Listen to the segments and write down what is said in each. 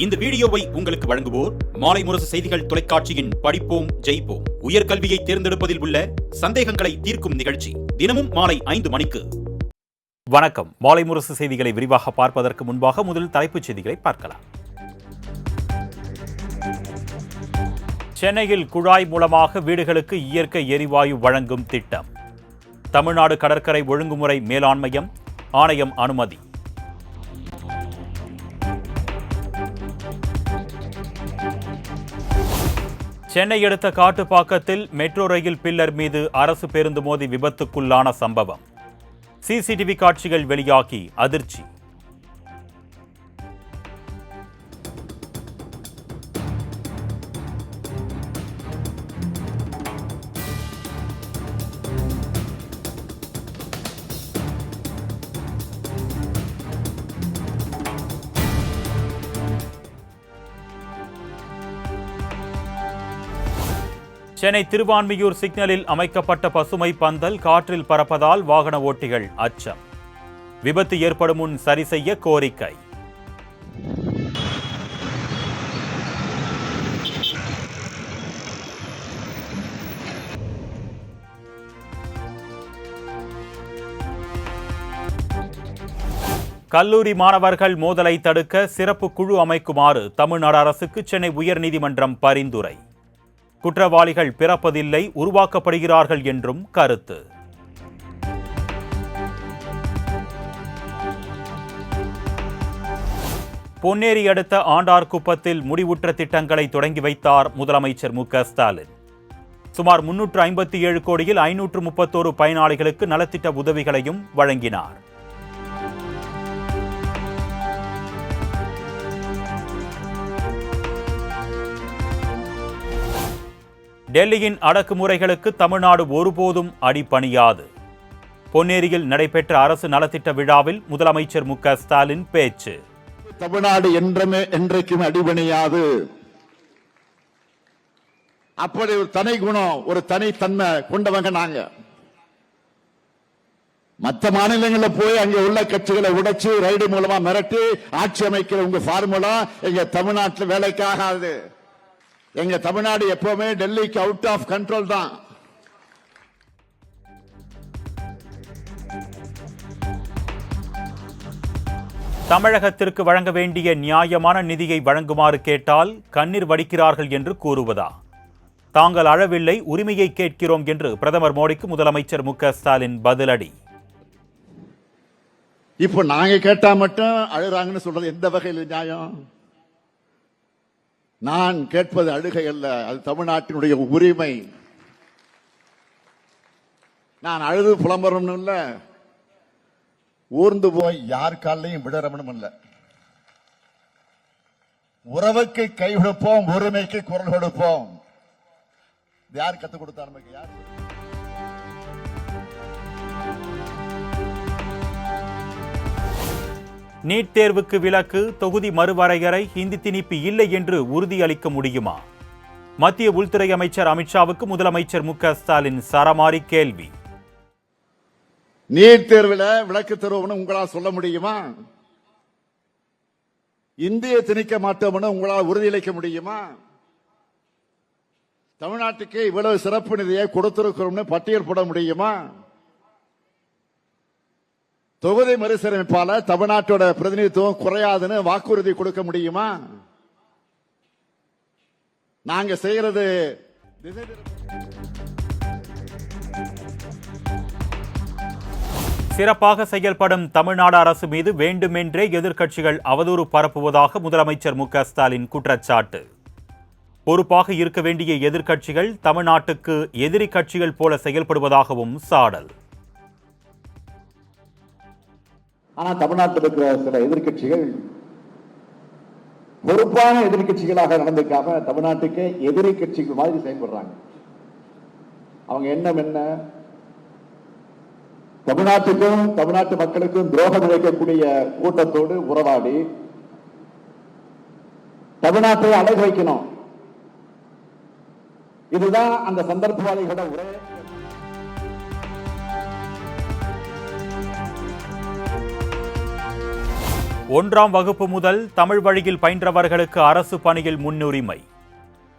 இந்த வீடியோவை உங்களுக்கு வழங்குவோர் மாலை முரசு செய்திகள் தொலைக்காட்சியின் படிப்போம் ஜெயிப்போம் உயர்கல்வியை தேர்ந்தெடுப்பதில் உள்ள சந்தேகங்களை தீர்க்கும் நிகழ்ச்சி தினமும் மாலை 5 மணிக்கு. வணக்கம். மாலை முரசு செய்திகளை விரிவாக பார்ப்பதற்கு முன்பாக முதல் தலைப்புச் செய்திகளை பார்க்கலாம். சென்னையில் குழாய் மூலமாக வீடுகளுக்கு இயற்கை எரிவாயு வழங்கும் திட்டம். தமிழ்நாடு கடற்கரை ஒழுங்குமுறை மேலாண்மையம் ஆணையம் அனுமதி. சென்னை அடுத்த காட்டுப்பாக்கத்தில் மெட்ரோ ரயில் பில்லர் மீது அரசு பேருந்து மோதி விபத்துக்குள்ளான சம்பவம். சிசிடிவி காட்சிகள் வெளியாகி அதிர்ச்சி. சென்னை திருவான்மியூர் சிக்னலில் அமைக்கப்பட்ட பசுமை பந்தல் காற்றில் பறப்பதால் வாகன ஓட்டிகள் அச்சம். விபத்து ஏற்படும் முன் சரி செய்ய கோரிக்கை. கல்லூரி மாணவர்கள் மோதலை தடுக்க சிறப்பு குழு அமைக்குமாறு தமிழ்நாடு அரசுக்கு சென்னை உயர்நீதிமன்றம் பரிந்துரை. குற்றவாளிகள் பிறப்பதில்லை, உருவாக்கப்படுகிறார்கள் என்றும் கருத்து. பொன்னேரி அடுத்த ஆண்டார்குப்பத்தில் முடிவுற்ற திட்டங்களை தொடங்கி வைத்தார் முதலமைச்சர் மு.க. ஸ்டாலின். சுமார் 357 கோடியில் 531 பயனாளிகளுக்கு நலத்திட்ட உதவிகளையும் வழங்கினார். டெல்லியின் அடக்குமுறைகளுக்கு தமிழ்நாடு ஒருபோதும் அடிபணியாது. பொன்னேரியில் நடைபெற்ற அரசு நலத்திட்ட விழாவில் முதலமைச்சர் மு.க. ஸ்டாலின் பேச்சு. தமிழ்நாடு என்றைக்கும் அடிபணியாது. அப்படி ஒரு தனி குணம், ஒரு தனித்தன்மை கொண்டவங்க நாங்க. மற்ற மாநிலங்களில் போய் அங்க உள்ள கட்சிகளை உடைச்சு ரைடு மூலமா மிரட்டி ஆட்சி அமைக்கிற உங்க ஃபார்முலா எங்க தமிழ்நாட்டில் வேலைக்காகாது. எங்க தமிழ்நாடு எப்பவுமே டெல்லிக்கு அவுட் ஆஃப் கண்ட்ரோல் தான். தமிழகத்திற்கு வழங்க வேண்டிய நியாயமான நிதியை வழங்குமாறு கேட்டால் கண்ணீர் வடிக்கிறார்கள் என்று கூறுவதா? தாங்கள் அழவில்லை, உரிமையை கேட்கிறோம் என்று பிரதமர் மோடிக்கு முதலமைச்சர் மு.க. ஸ்டாலின் பதிலடி. இப்ப நாங்க கேட்டா மட்டும் அழுறாங்கன்னு சொல்றது எந்த வகையில் நியாயம்? நான் கேட்பது அழுகை அல்ல, அது தமிழ்நாட்டினுடைய உரிமை. நான் அழுது புலம்புறோம்னு இல்ல, ஊர்ந்து போய் யார் காலையும் விடறவனும் இல்ல. உறவுக்கு கை கொடுப்போம், உரிமைக்கு குரல் கொடுப்போம். யார் கத்துக் கொடுத்தா நமக்கு? யார்? நீட் தேர்வுக்கு விலக்கு, தொகுதி மறுவரையறை, ஹிந்தி திணிப்பு இல்லை என்று உறுதியளிக்க முடியுமா? மத்திய உள்துறை அமைச்சர் அமித்ஷாவுக்கு முதலமைச்சர் மு.க. ஸ்டாலின் சரமாரி கேள்வி. நீட் தேர்வில் விலக்கு தருவோம்னு உங்களால் சொல்ல முடியுமா? இந்தியை திணிக்க மாட்டோம்னு உங்களால் உறுதியளிக்க முடியுமா? தமிழ்நாட்டுக்கு இவ்வளவு சிறப்பு நிதியை கொடுத்திருக்கிறோம்னு பட்டியல் போட முடியுமா? தொகுதி மறுசீரமைப்பால தமிழ்நாட்டோட பிரதிநிதித்துவம் குறையாதுன்னு வாக்குறுதி கொடுக்க முடியுமா? நாங்க செய்யறது சிறப்பாக செயல்படும் தமிழ்நாடு அரசு மீது வேண்டுமென்றே எதிர்க்கட்சிகள் அவதூறு பரப்புவதாக முதலமைச்சர் மு.க. ஸ்டாலின் குற்றச்சாட்டு. பொறுப்பாக இருக்க வேண்டிய எதிர்க்கட்சிகள் தமிழ்நாட்டுக்கு எதிரி கட்சிகள் போல செயல்படுவதாகவும் சாடல். ஆனா தமிழ்நாட்டில் இருக்கிற சில எதிர்கட்சிகள் பொறுப்பான எதிர்கட்சிகளாக நடந்துக்காம தமிழ்நாட்டுக்கு எதிரி கட்சிகள் மாதிரி செயல்படுறாங்க. அவங்க எண்ணம் என்ன? தமிழ்நாட்டுக்கும் தமிழ்நாட்டு மக்களுக்கும் துரோகம் இழைக்கக்கூடிய கூட்டத்தோடு உறவாடி தமிழ்நாட்டை அழகு வைக்கணும். இதுதான் அந்த சந்தர்ப்பவாதிகளோட உரை. 1ஆம் வகுப்பு முதல் தமிழ் வழியில் பயின்றவர்களுக்கு அரசு பணியில் முன்னுரிமை.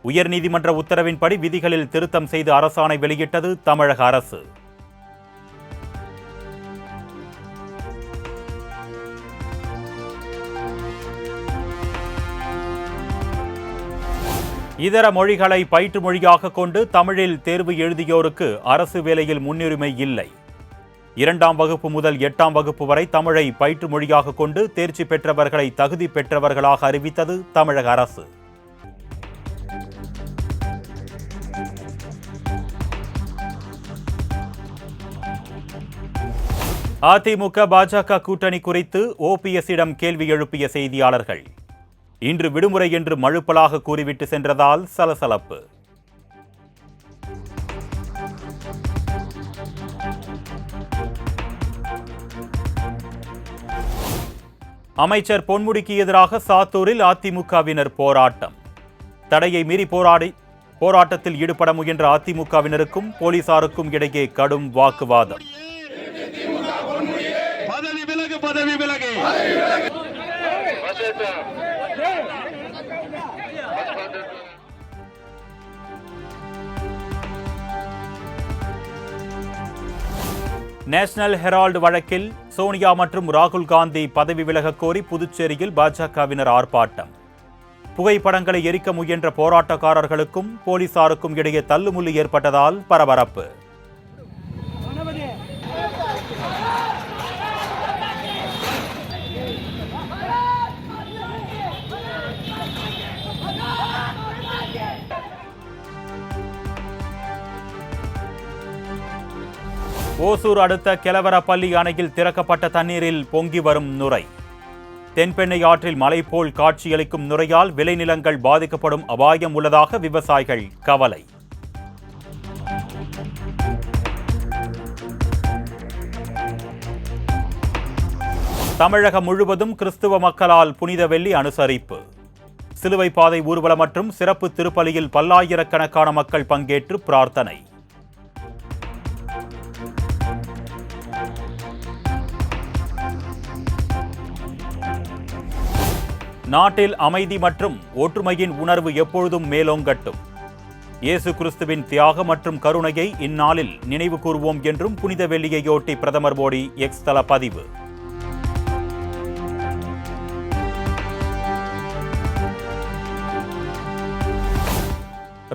உயர்நீதிமன்ற உத்தரவின்படி விதிகளில் திருத்தம் செய்து அரசாணை வெளியிட்டது தமிழக அரசு. இதர மொழிகளை பயிற்று மொழியாக கொண்டு தமிழில் தேர்வு எழுதியோருக்கு அரசு வேலையில் முன்னுரிமை இல்லை. 2ஆம் வகுப்பு முதல் 8ஆம் வகுப்பு வரை தமிழை பயிற்று மொழியாக கொண்டு தேர்ச்சி பெற்றவர்களை தகுதி பெற்றவர்களாக அறிவித்தது தமிழக அரசு. அதிமுக பாஜக கூட்டணி குறித்து ஓபிஎஸ்ஸிடம் கேள்வி எழுப்பிய செய்தியாளர்கள் இன்று விடுமுறை என்று மழுப்பலாக கூறிவிட்டு சென்றதால் சலசலப்பு. அமைச்சர் பொன்முடிக்கு எதிராக சாத்தூரில் அதிமுகவினர் போராட்டம். தடையை மீறி போராட்டத்தில் ஈடுபட முயன்ற அதிமுகவினருக்கும் போலீசாருக்கும் இடையே கடும் வாக்குவாதம். நேஷனல் ஹெரால்டு வழக்கில் சோனியா மற்றும் ராகுல் காந்தி பதவி விலகக் கோரி புதுச்சேரியில் பாஜகவினர் ஆர்ப்பாட்டம். புகைப்படங்களை எரிக்க முயன்ற போராட்டக்காரர்களுக்கும் போலீசாருக்கும் இடையே தள்ளுமுள்ளு ஏற்பட்டதால் பரபரப்பு. ஓசூர் அடுத்த கெலவரப்பள்ளி அணையில் திறக்கப்பட்ட தண்ணீரில் பொங்கி வரும் நுரை. தென்பெண்ணை ஆற்றில் மலை போல் காட்சியளிக்கும் நுரையால் விளைநிலங்கள் பாதிக்கப்படும் அபாயம் உள்ளதாக விவசாயிகள் கவலை. தமிழகம் முழுவதும் கிறிஸ்துவ மக்களால் புனித வெள்ளி அனுசரிப்பு. சிலுவை பாதை ஊர்வலம் மற்றும் சிறப்பு திருப்பலியில் பல்லாயிரக்கணக்கான மக்கள் பங்கேற்று பிரார்த்தனை. நாட்டில் அமைதி மற்றும் ஒற்றுமையின் உணர்வு எப்பொழுதும் மேலோங்கட்டும். இயேசு கிறிஸ்துவின் தியாகம் மற்றும் கருணையை இந்நாளில் நினைவு கூர்வோம் என்றும் புனித வெள்ளியையொட்டி பிரதமர் மோடி எக்ஸ் தள பதிவு.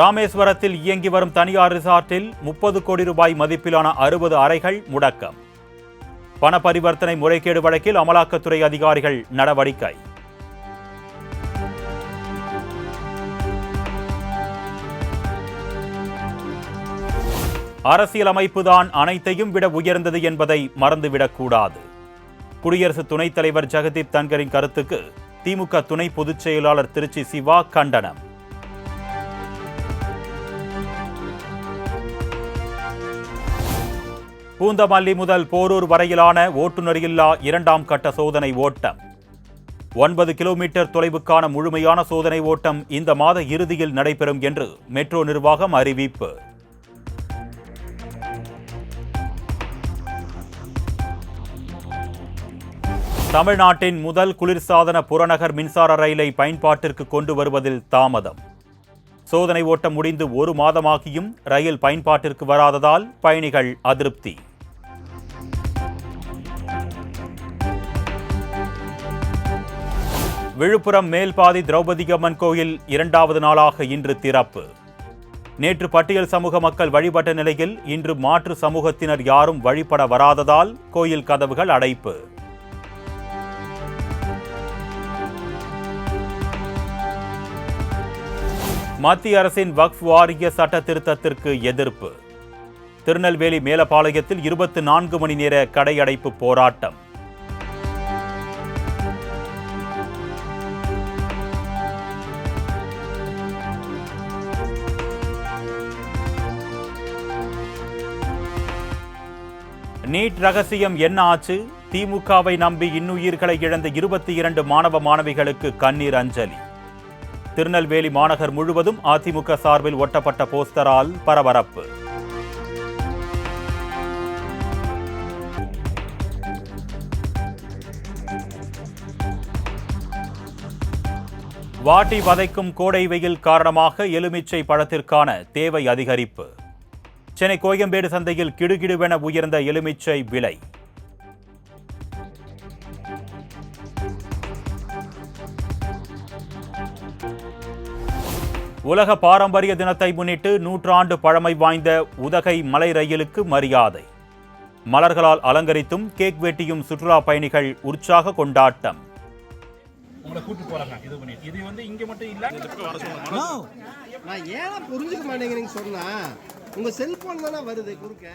ராமேஸ்வரத்தில் இயங்கி வரும் தனியார் ரிசார்ட்டில் 30 கோடி ரூபாய் மதிப்பிலான 60 அறைகள் முடக்கம். பண பரிவர்த்தனை முறைகேடு வழக்கில் அமலாக்கத்துறை அதிகாரிகள் நடவடிக்கை. அரசியலமைப்புதான் அனைத்தையும் விட உயர்ந்தது என்பதை மறந்துவிடக்கூடாது. குடியரசு துணைத் தலைவர் ஜெகதீப் தன்கரின் கருத்துக்கு திமுக துணை பொதுச் செயலாளர் திருச்சி சிவா கண்டனம். பூந்தமல்லி முதல் போரூர் வரையிலான ஓட்டுநர் இல்லா 2ஆம் கட்ட சோதனை ஓட்டம். 9 கிலோமீட்டர் தொலைவுக்கான முழுமையான சோதனை ஓட்டம் இந்த மாத இறுதியில் நடைபெறும் என்று மெட்ரோ நிர்வாகம் அறிவிப்பு. தமிழ்நாட்டின் முதல் குளிர்சாதன புறநகர் மின்சார ரயிலை பயன்பாட்டிற்கு கொண்டு வருவதில் தாமதம். சோதனை ஓட்டம் முடிந்து 1 மாதமாகியும் ரயில் பயன்பாட்டிற்கு வராததால் பயணிகள் அதிருப்தி. விழுப்புரம் மேல்பாதி திரௌபதியம்மன் கோயில் 2வது நாளாக இன்று திறப்பு. நேற்று பட்டியல் சமூக மக்கள் வழிபட்ட நிலையில் இன்று மாற்று சமூகத்தினர் யாரும் வழிபட வராததால் கோயில் கதவுகள் அடைப்பு. மத்திய அரசின் வக்ஃப் வாரிய சட்ட திருத்தத்திற்கு எதிர்ப்பு. திருநெல்வேலி மேலப்பாளையத்தில் 24 மணி நேர கடையடைப்பு போராட்டம். நீட் ரகசியம் என்ன ஆச்சு? திமுகவை நம்பி இன்னுயிர்களை இழந்த 22 மாணவ மாணவிகளுக்கு கண்ணீர் அஞ்சலி. திருநெல்வேலி மாநகர் முழுவதும் அதிமுக சார்பில் ஒட்டப்பட்ட போஸ்டரால் பரபரப்பு. வாட்டி வதைக்கும் கோடை வெயில் காரணமாக எலுமிச்சை பழத்திற்கான தேவை அதிகரிப்பு. சென்னை கோயம்பேடு சந்தையில் கிடுகிடுவென உயர்ந்த எலுமிச்சை விலை. உலக பாரம்பரிய தினத்தை முன்னிட்டு 100 ஆண்டு பழமை வாய்ந்த உதகை மலை ரயிலுக்கு மரியாதை. மலர்களால் அலங்கரித்தும் கேக் வெட்டியும் சுற்றுலா பயணிகள் உற்சாக கொண்டாட்டம். நான் ஏன் புரிஞ்சுக்க மாட்டேங்கிறீங்க சொன்னா உங்க செல்போன் தானே வருது குறுக்க.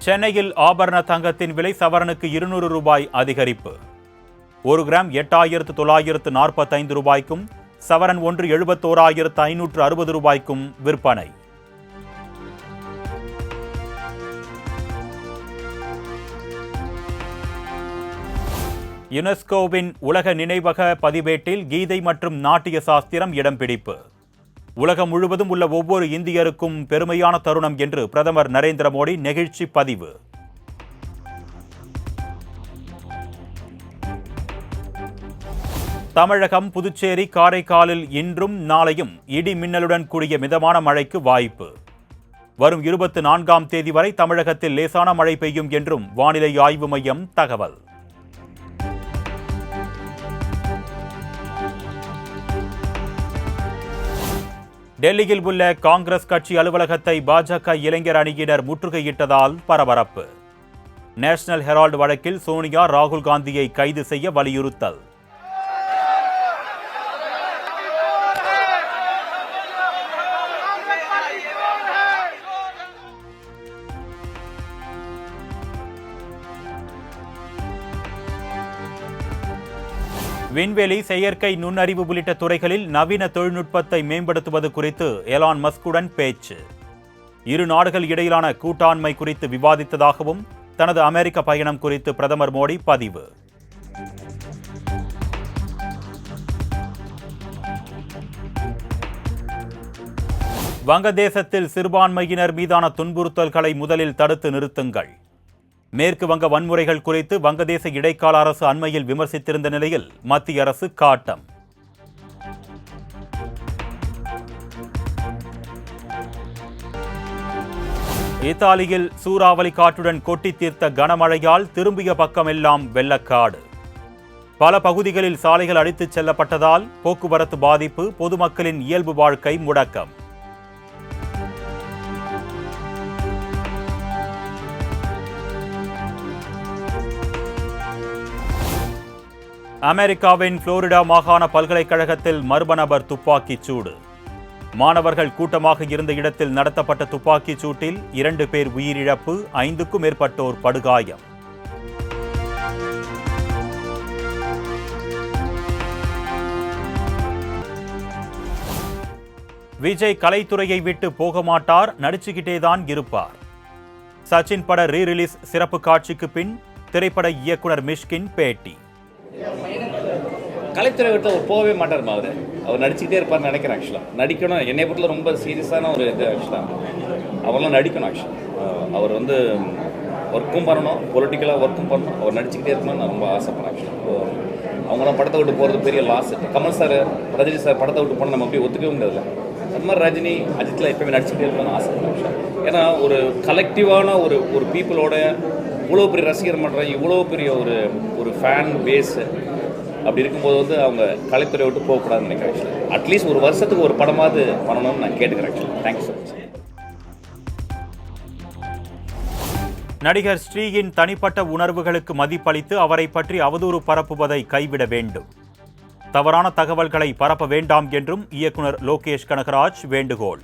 சென்னையில் ஆபரண தங்கத்தின் விலை சவரனுக்கு 200 ரூபாய் அதிகரிப்பு. 1 கிராம் 8,945 ரூபாய்க்கும் சவரன் ஒன்று 71,560 ரூபாய்க்கும் விற்பனை. யுனெஸ்கோவின் உலக நினைவக பதிவேட்டில் கீதை மற்றும் நாட்டிய சாஸ்திரம் இடம் பிடிப்பு. உலகம் முழுவதும் உள்ள ஒவ்வொரு இந்தியருக்கும் பெருமையான தருணம் என்று பிரதமர் நரேந்திர மோடி நெகிழ்ச்சி பதிவு. தமிழகம், புதுச்சேரி, காரைக்காலில் இன்றும் நாளையும் இடி மின்னலுடன் கூடிய மிதமான மழைக்கு வாய்ப்பு. வரும் 24ஆம் தேதி வரை தமிழகத்தில் லேசான மழை பெய்யும் என்றும் வானிலை ஆய்வு மையம் தகவல். டெல்லியில் உள்ள காங்கிரஸ் கட்சி அலுவலகத்தை பாஜக இளைஞர் அணியினர் முற்றுகையிட்டதால் பரபரப்பு. நேஷனல் ஹெரால்டு வழக்கில் சோனியா, ராகுல் காந்தியை கைது செய்ய வலியுறுத்தல். விண்வெளி, செயற்கை நுண்ணறிவு உள்ளிட்ட துறைகளில் நவீன தொழில்நுட்பத்தை மேம்படுத்துவது குறித்து எலான் மஸ்குடன் பேச்சு. இரு நாடுகள் இடையிலான கூட்டாண்மை குறித்து விவாதித்ததாகவும் தனது அமெரிக்க பயணம் குறித்து பிரதமர் மோடி பதிவு. வங்கதேசத்தில் சிறுபான்மையினர் மீதான துன்புறுத்தல்களை முதலில் தடுத்து நிறுத்துங்கள். மேற்கு வங்க வன்முறைகள் குறித்து வங்கதேச இடைக்கால அரசு அண்மையில் விமர்சித்திருந்த நிலையில் மத்திய அரசு காட்டம். இத்தாலியில் சூறாவளி காற்றுடன் கொட்டி தீர்த்த கனமழையால் திரும்பிய பக்கமெல்லாம் வெள்ளக்காடு. பல பகுதிகளில் சாலைகள் அடித்துச் செல்லப்பட்டதால் போக்குவரத்து பாதிப்பு, பொதுமக்களின் இயல்பு வாழ்க்கை முடக்கம். அமெரிக்காவின் புளோரிடா மாகாண பல்கலைக்கழகத்தில் மர்ம நபர் துப்பாக்கிச் சூடு. மாணவர்கள் கூட்டமாக இருந்த இடத்தில் நடத்தப்பட்ட துப்பாக்கிச் சூட்டில் 2 பேர் உயிரிழப்பு, 5க்கும் மேற்பட்டோர் படுகாயம். விஜய் கலைத்துறையை விட்டு போக மாட்டார், நடிச்சுக்கிட்டேதான் இருப்பார். சச்சின் பட ரீ-ரிலீஸ் சிறப்பு காட்சிக்கு பின் திரைப்பட இயக்குனர் மிஷ்கின் பேட்டி. கலைத்துறை விட்டு அவர் போகவே மாட்டார். அவர் நடிச்சுக்கிட்டே இருப்பார்னு நினைக்கிறேன். ஆக்சுவலாக நடிக்கணும், என்னை பொறுத்தல ரொம்ப சீரியஸான ஒரு இது. ஆக்சுவலாக அவரெல்லாம் நடிக்கணும். ஆக்சுவலாக அவர் வந்து ஒர்க்கும் பண்ணணும், பொலிட்டிக்கலாக ஒர்க்கும் பண்ணணும், அவர் நடிச்சுக்கிட்டே இருக்கணும்னு நான் ரொம்ப ஆசைப்பட்றேன். ஆக்சுவலாக அவங்களாம் படத்தை விட்டு போகிறது பெரிய loss. Kamal sir, Rajini sir படத்தை விட்டு போனால் நம்ம அப்படியே ஒத்துக்கவே முடியாதுல்ல. அது மாதிரி ரஜினி, அஜித்தில் எப்பவுமே நடிச்சுக்கிட்டே இருக்கணும்னு ஆசைப்பட்றேன். ஆக்சுவலாக ஏன்னா ஒரு கலெக்டிவான ஒரு பீப்புளோட இவ்வளோ பெரிய ரசிகர் மன்றம், இவ்வளோ பெரிய ஒரு ஃபேன் பேஸு அப்படி இருக்கும்போது வந்து அவங்க கலைத்துறை விட்டு போகக்கூடாதுன்னு நினைக்கிறேன். ஆக்சுவலாக அட்லீஸ்ட் ஒரு வருஷத்துக்கு ஒரு படமாவது பண்ணணும்னு நான் கேட்டுக்கிறேன். ஆக்சுவலாக தேங்க்யூ ஸோ மச். நடிகர் ஸ்ரீயின் தனிப்பட்ட உணர்வுகளுக்கு மதிப்பளித்து அவரை பற்றி அவதூறு பரப்புவதை கைவிட வேண்டும். தவறான தகவல்களை பரப்ப வேண்டாம் என்றும் இயக்குனர் லோகேஷ் கனகராஜ் வேண்டுகோள்.